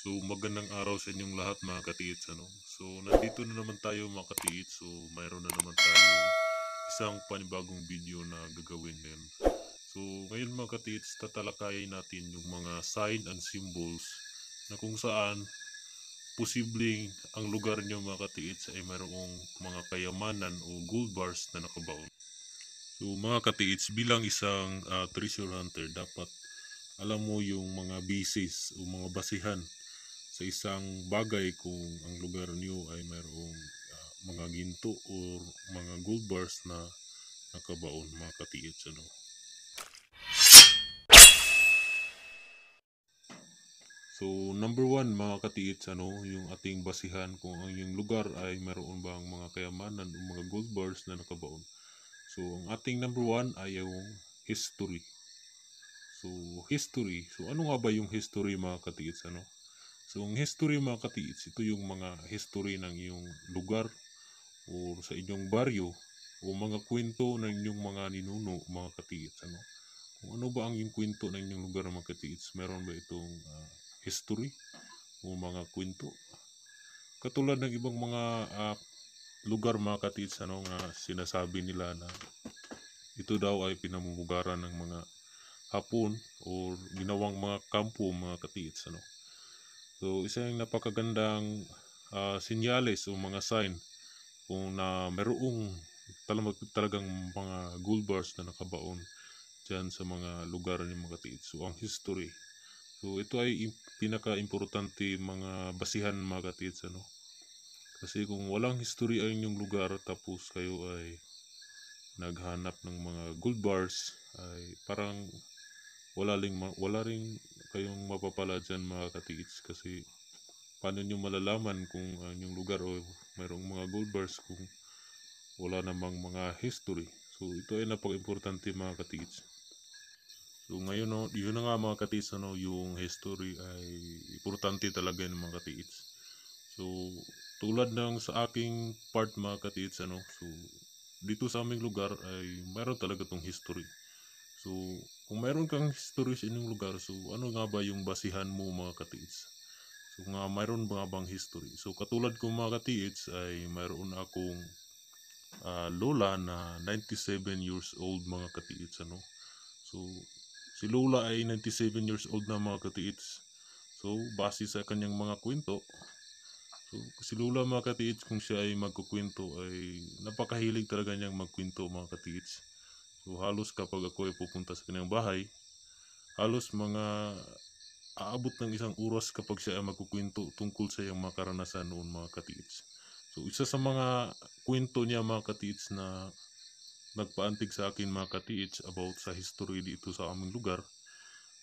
So magandang araw sa inyong lahat mga katiits. So nandito na naman tayo mga katiits. So mayroon na naman tayong isang panibagong video na gagawin ngayon. So ngayon mga katiits, tatalakayin natin yung mga sign and symbols na kung saan posibleng ang lugar nyo mga katiits ay mayroong mga kayamanan o gold bars na nakabaon. So mga katiits, bilang isang treasure hunter, dapat alam mo yung mga basis o mga basihan sa isang bagay kung ang lugar niyo ay mayroong mga ginto o mga gold bars na nakabaon mga katiits. So number one mga katiits, yung ating basihan kung ang yung lugar ay mayroon bang mga kayamanan o mga gold bars na nakabaon. So ang ating number one ay yung history. So history. So ano nga ba yung history mga katiits? So ang history mga katiits, ito yung mga history ng iyong lugar o sa inyong baryo o mga kwento ng inyong mga ninuno mga katiits. Kung ano ba ang yung kwento ng inyong lugar mga katiits? Meron ba itong history o mga kwento? Katulad ng ibang mga lugar mga katiits, nga sinasabi nila na ito daw ay pinamumugaran ng mga Hapon o ginawang mga kampo mga katiits. So isang napakagandang sinyales o mga sign kung na mayroong talagang mga gold bars na nakabaon dyan sa mga lugar ng mga katiits. So ang history. So ito ay pinaka-importante mga basihan mga katiits. Kasi kung walang history ang inyong lugar tapos kayo ay naghanap ng mga gold bars, ay parang wala rin kayong mapapala dyan mga katiits, kasi paano nyo malalaman kung ang inyong lugar o mayroong mga gold bars kung wala namang mga history. So ito ay napaka-importante mga katiits. So ngayon yun na nga mga katiits, yung history ay importante talaga ng mga katiits. So tulad ng sa aking part mga katiits, so dito sa aming lugar ay mayroon talaga tong history. So, kung mayroon kang history sa inyong lugar, so ano nga ba yung basihan mo mga katiits? So nga mayroon ba bang history? So katulad ko mga katiits ay mayroon akong lola na 97 years old mga katiits. So si lola ay 97 years old na mga katiits. So base sa kanyang mga kwento, so si lola mga katiits, kung siya ay magkukwento ay napakahilig talaga niyang magkwento mga katiits. So halos kapag ako ay pupunta sa kanyang bahay, halos mga aabot ng isang oras kapag siya ay magkukwento tungkol sa iyang mga karanasan noon mga katiits. So isa sa mga kwento niya mga katiits na nagpaantig sa akin mga katiits about sa history dito sa aming lugar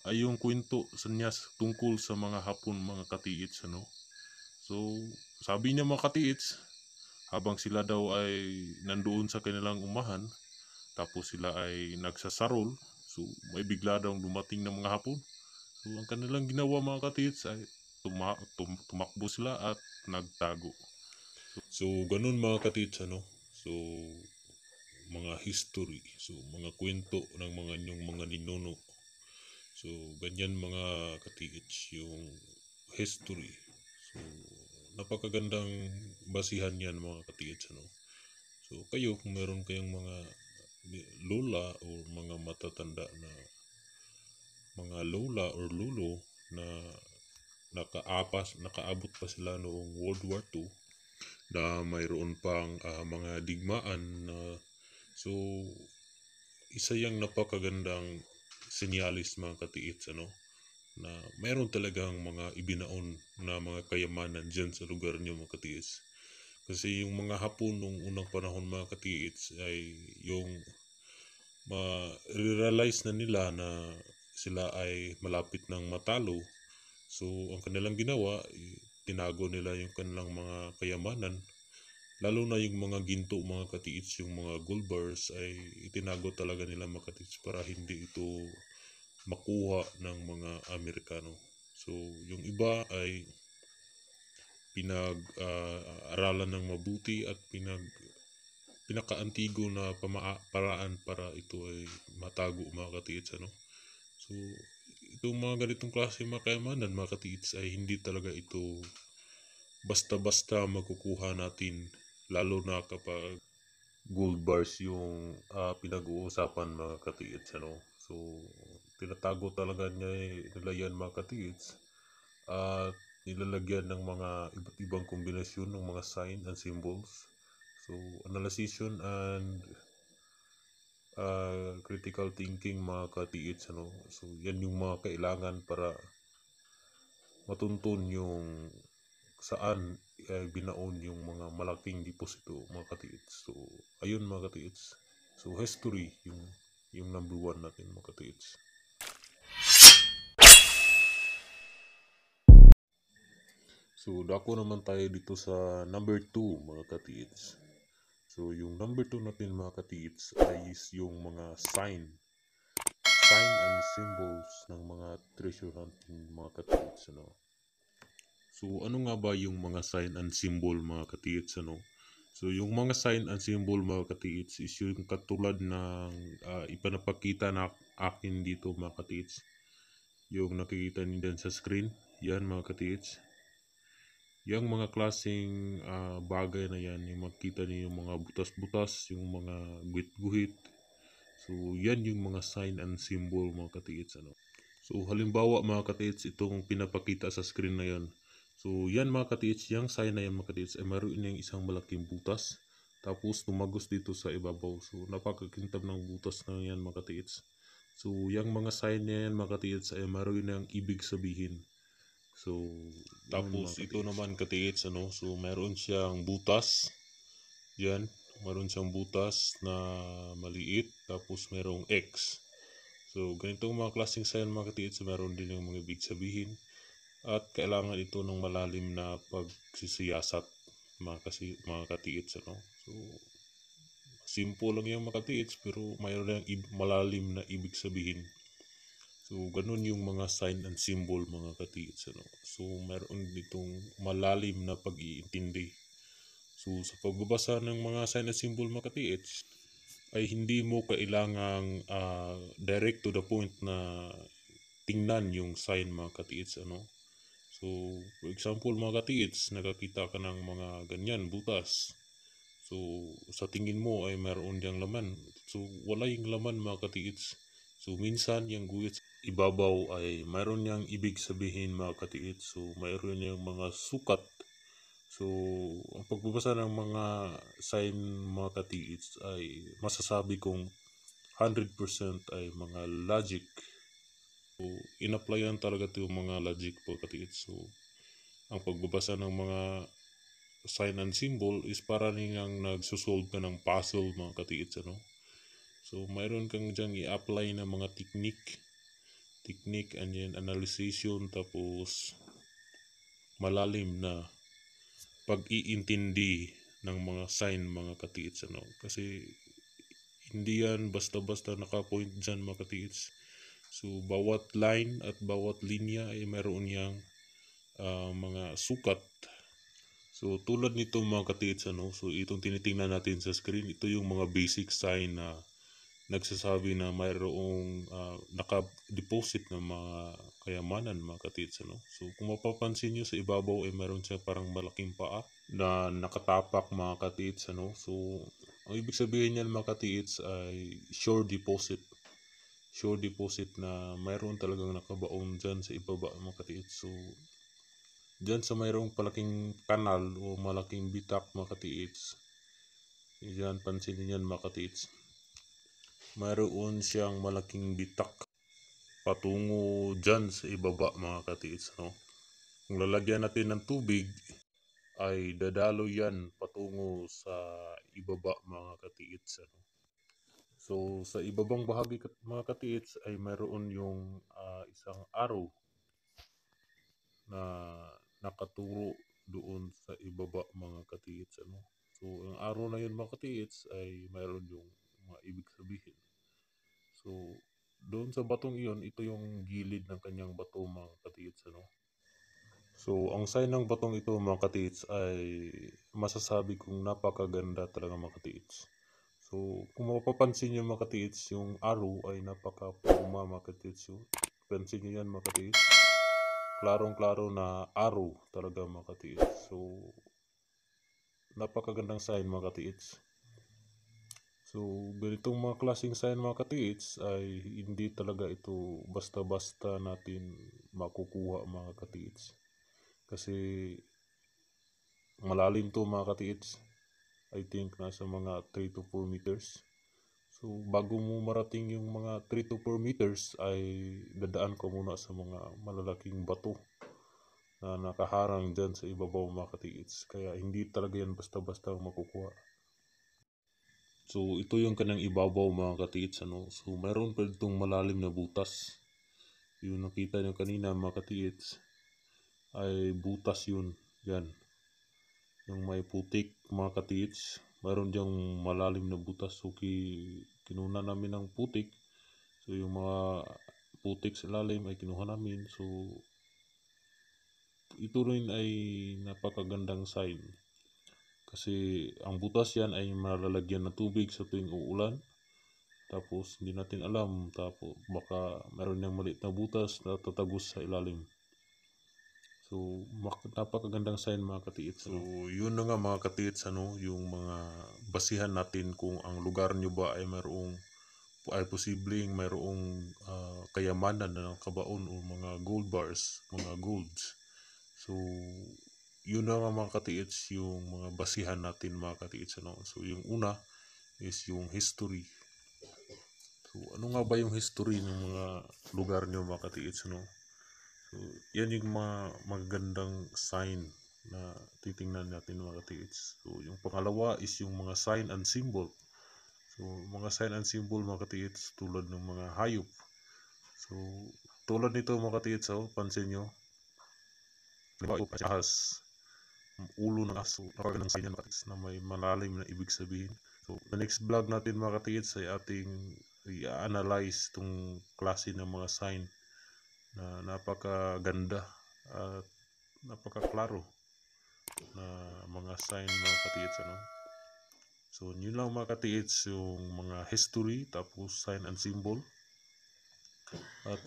ay yung kwento sa niya tungkol sa mga Hapon mga katiits. So sabi niya mga katiits, habang sila daw ay nandoon sa kanilang umahan, tapos sila ay nagsasarol, so may bigla daw dumating ng mga Hapon. So ang kanilang ginawa mga katiits ay tumakbo sila at nagtago. So ganun mga katiits. So mga history, so mga kwento ng mga inyong mga ninuno. So ganyan mga katiits yung history. So napakagandang basihan yan mga katiits. So kayo, kung meron kayong mga lola o mga matatanda na mga lola or lulo na nakaabot pa sila noong World War II, na mayroon pang mga digmaan na, so isa yang napakagandang senyalis mga katiits, na mayroon talagang mga ibinaon na mga kayamanan dyan sa lugar niyo mga katiits. Kasi yung mga Hapon nung unang panahon mga katiits ay yung ma-realize na nila na sila ay malapit ng matalo. So ang kanilang ginawa, tinago nila yung kanilang mga kayamanan, lalo na yung mga ginto mga katiits, yung mga gold bars ay itinago talaga nila mga katiits para hindi ito makuha ng mga Amerikano. So yung iba ay pinag-aralan ng mabuti at pinakaantigo na paraan para ito ay matago mga katiits. So itong mga ganitong klase mga kayamanan mga katiits ay hindi talaga ito basta-basta makukuha natin, lalo na kapag gold bars yung pinag-uusapan mga katiits, ano. So tinatago talaga nila yan mga katiits at nilalagyan ng mga iba't ibang kombinasyon ng mga sign and symbols. So analysis and critical thinking mga katiits, ano. So yan yung mga kailangan para matuntun yung saan binaon yung mga malaking deposito mga katiits. So ayun mga katiits. So history yung number one natin mga katiits. So dako naman tayo dito sa number 2 mga katiits. So yung number 2 natin mga katiits ay is yung mga sign and symbols ng mga treasure hunting mga katiits, ano. So ano nga ba yung mga sign and symbol mga katiits, ano? So yung mga sign and symbol mga katiits is yung katulad ng ipanapakita na akin dito mga katiits. Yung nakikita niyo dyan sa screen, yan mga katiits. Yung mga klaseng bagay na yan, yung makita niyo yung mga butas-butas, yung mga guhit-guhit. So yan yung mga sign and symbol mga katiits, ano. So halimbawa mga katiits, itong pinapakita sa screen na yan. So yan mga katiits, yung sign na yan mga katiits ay mayroon yung isang malaking butas. Tapos tumagos dito sa ibabaw. So napakakintab ng butas na yan mga katiits. So yung mga sign na yan mga katiits ay mayroon yung ibig sabihin. So tapos ito naman katiits, ano. So mayroon siyang butas. Yan, mayroon siyang butas na maliit. Tapos mayroong X. So, ganitong mga klaseng sign mga katiits, meron din yung mga ibig sabihin at kailangan ito ng malalim na pagsisiyasat mga katiits, ano. So, simple lang yung mga katiits pero mayroon yung malalim na ibig sabihin. So, ganun yung mga sign and symbol mga katiits, ano. So, meron ditong malalim na pag-iintindi. So, sa pagbabasa ng mga sign and symbol mga katiits, ay hindi mo kailangang direct to the point na tingnan yung sign mga katiits, ano. So, for example mga katiits, nakakita ka ng mga ganyan, butas. So, sa tingin mo ay mayroon diyang laman. So, wala yung laman mga katiits. So, minsan yung guhit ibabaw ay mayroon niyang ibig sabihin mga katiits. So, mayroon niyang mga sukat. So, ang pagbabasa ng mga sign mga katiits ay masasabi kong 100% ay mga logic. So, in-applyan talaga ito yung mga logic po katiits. So, ang pagbabasa ng mga sign and symbol is para nilang nagsusolve ka ng puzzle mga katiits, ano. So, mayroon kang dyan i-apply na mga technique and then analyzation, tapos malalim na pag-iintindi ng mga sign mga katiits, ano. Kasi hindi yan basta-basta nakapoint dyan mga katiits. So, bawat line at bawat linya ay mayroon niyang mga sukat. So, tulad nito mga katiits, ano, so itong tinitingnan natin sa screen, ito yung mga basic sign na nagsasabi na mayroong naka-deposit ng mga kayamanan mga katiits, ano. So, kung mapapansin nyo sa ibabaw ay mayroon siya parang malaking paa na nakatapak mga katiits, ano. So, ang ibig sabihin niyan mga katiits ay sure deposit. Sure deposit na mayroon talagang nakabaon dyan sa ibaba mga katiits. So, dyan sa mayroong palaking kanal o malaking bitak mga katiits, yan, pansinin yan mga katiits, mayroon siyang malaking bitak patungo dyan sa ibaba mga katiits, no? Kung lalagyan natin ng tubig ay dadalo yan patungo sa ibaba mga katiits, ano? So sa ibabang bahagi mga katiits ay mayroon yung isang arrow na nakaturo doon sa ibaba mga katiits, ano. So ang araw na yun mga katiits ay mayroon yung mga ibig sabihin. So doon sa batong iyon, ito yung gilid ng kanyang bato mga katiits, ano. So ang sign ng batong ito mga katiits ay masasabi kong napakaganda talaga mga katiits. So kung mapapansin nyo mga katiits, yung arrow ay napaka-puma mga katiits. pansin nyo yan mga katiits. Klarong-klaro na araw talaga mga katiits. So, napakagandang sign mga katiits. So, ganitong mga klaseng sign mga katiits ay hindi talaga ito basta-basta natin makukuha mga katiits. Kasi malalim to mga katiits. I think nasa mga 3 to 4 meters. So, bago mo marating yung mga 3 to 4 meters ay dadaan ka muna sa mga malalaking bato na nakaharang dyan sa ibabaw mga katiits. Kaya hindi talaga yan basta-basta makukuha. So, ito yung kanang ibabaw mga katiits. So, mayroon pa itong malalim na butas. Yung nakita nyo kanina mga katiits ay butas yun. Yan. Yung may putik mga katiits. Mayroon dyang malalim na butas. So, kinuna namin ng putik. So, yung mga putik sa lalim ay kinuha namin. So, ito rin ay napakagandang sign. Kasi ang butas yan ay malalagyan ng tubig sa tuwing uulan. Tapos hindi natin alam. Tapos baka meron niyang maliit na butas na tatagos sa ilalim. So, napakagandang sign mga katiits. So, yun na nga mga katiits, yung mga basihan natin kung ang lugar nyo ba ay posibleng mayroong kayamanan na kabaon o mga gold bars, mga golds. So, yun na nga mga katiits, yung mga basihan natin mga katiits. So, yung una is yung history. So, ano nga ba yung history ng mga lugar nyo mga katiits? So, yan yung mga magandang sign na titingnan natin mga katiits. So, yung pangalawa is yung mga sign and symbol. So, mga sign and symbol mga katiits tulad ng mga hayop. So, tulad nito mga katiits, pansin nyo. Ahas, ulo ng aso, napakagandang sign yan mga katiits na may malalim na ibig sabihin. So, the next vlog natin mga katiits ay ating i-analyze itong klase ng mga sign na napakaganda at napakaklaro na mga sign mga katiits. So, yun lang mga katiits, yung mga history, tapos sign and symbol. At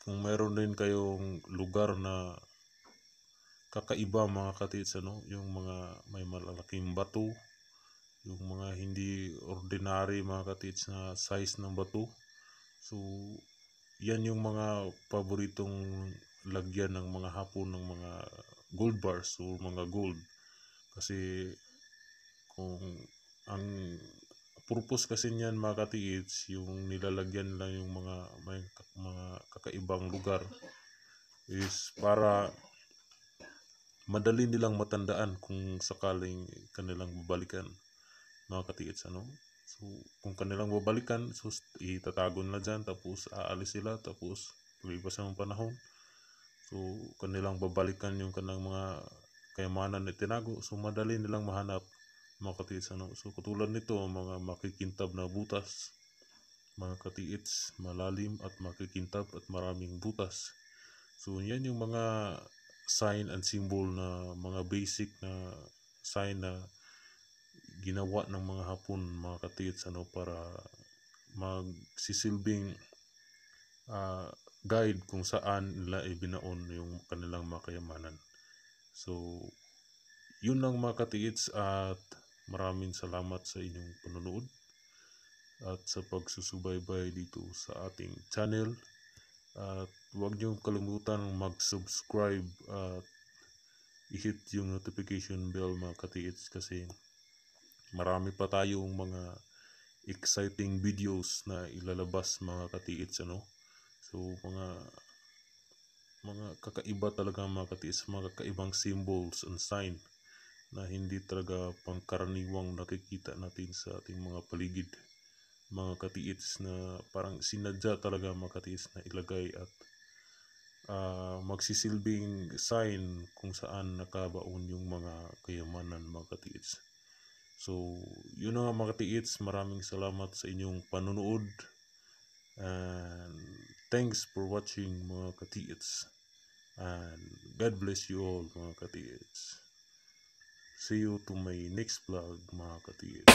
kung meron din kayong lugar na kakaiba mga katiits, yung mga may malalaking bato, yung mga hindi ordinary mga katiits na size ng bato. So, yan yung mga paboritong lagyan ng mga hapon ng mga gold bars o mga gold. Kasi kung ang purpose kasi niyan mga katiits, yung nilalagyan lang yung mga kakaibang lugar is para madali nilang matandaan kung sakaling kanilang babalikan mga katiits. So, kung kanilang babalikan, so itatago nila dyan, tapos aalis sila, tapos paglipas ng panahon, so kanilang babalikan yung kanang mga kayamanan na tinago. So, madali nilang mahanap mga katiits. So, katulad nito, mga makikintab na butas, mga katiits, malalim at makikintab at maraming butas. So, yan yung mga sign and symbol na mga basic na sign na ginawa ng mga hapon mga katiits para magsisilbing guide kung saan nila ibinaon yung kanilang mga kayamanan. So, yun lang mga katiits at maraming salamat sa inyong panonood at sa pagsusubaybay dito sa ating channel. At huwag niyong kalimutan mag-subscribe at i-hit yung notification bell mga katiits kasi marami pa tayong mga exciting videos na ilalabas mga katiits. So, mga kakaiba talaga mga katiits, mga kakaibang symbols and sign na hindi talaga pangkaraniwang nakikita natin sa ating mga paligid mga katiits, na parang sinadya talaga mga katiits na ilagay at magsisilbing sign kung saan nakabaon yung mga kayamanan mga katiits. So, yun na nga mga katiits, maraming salamat sa inyong panonood and thanks for watching mga katiits and God bless you all mga katiits. See you to my next vlog mga katiits.